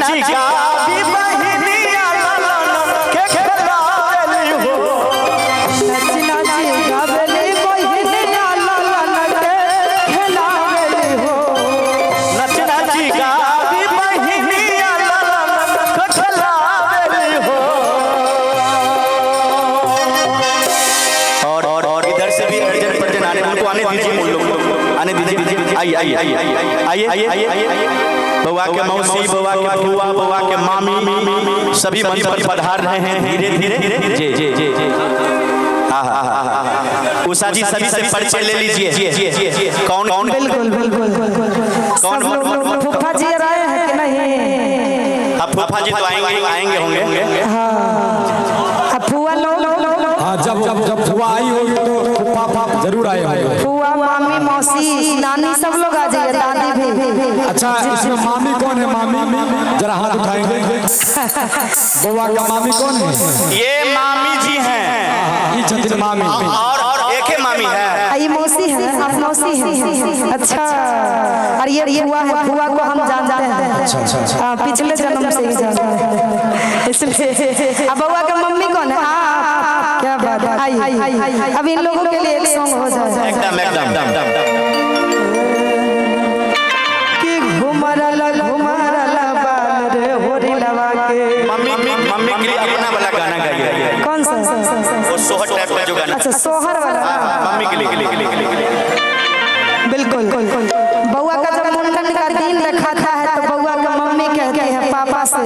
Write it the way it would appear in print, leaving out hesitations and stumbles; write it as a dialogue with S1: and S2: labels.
S1: नाची गावी बहिनिया लालन के खेलावेली हो
S2: नाची नाची गावेली बहिनिया लालन के खेलावेली हो
S1: नाची नाची गावी बहिनिया लालन के खेलावेली हो। और इधर से भी अर्जन प्रजन आने उनको आने दीजिए, उन लोग आने दीजिए। आइए आइए आइए आइए आइए। बउआ के मौसी, बउआ के फुआ, बउआ के मामी सभी मंच पर पधार रहे हैं धीरे धीरे। जी जी जी उषा जी सभी से परिचय ले लीजिए। कौन कौन
S2: बिल्कुल बिल्कुल
S1: कौन
S2: फूफा जी आए हैं कि नहीं?
S1: अब फूफा जी तो आएंगे होंगे।
S2: हाँ फुआ लोग
S3: हाँ जब फुआ आई होगी तो पापा जरूर आए होंगे।
S2: फुआ मामी मौसी नानी सब लोग आ जाइए, दादी भी।
S3: अच्छा इसमें मामी कौन है? मामी जरा हाथ उठाएंगे। बउआ का मामी कौन है?
S1: ये मामी जी हैं।
S3: ये छथिन मामी।
S1: और एक ही मामी है।
S2: ये मौसी है, आप मौसी हैं। अच्छा और ये फुआ है, फुआ को हम जानते हैं। हाँ पिछले जन्म से ही जानते हैं इसलिए। अब बउआ का मम्मी कौन है? क्या बात है। अब इन लोगों के लिए एक सॉन्ग हो जाए।
S1: एकदम एकदम
S2: कि घुमरला बाल रे होरी लवा के।
S1: मम्मी मम्मी के लिए अपना वाला गाना गाइए।
S2: कौन सा?
S1: वो सोहर टाइप का जो गाना।
S2: अच्छा सोहर वाला।
S1: मम्मी के लिए
S2: बिल्कुल। बउआ का जब मुंडन का दिन रखा है तो बउआ का मम्मी कहती है पापा से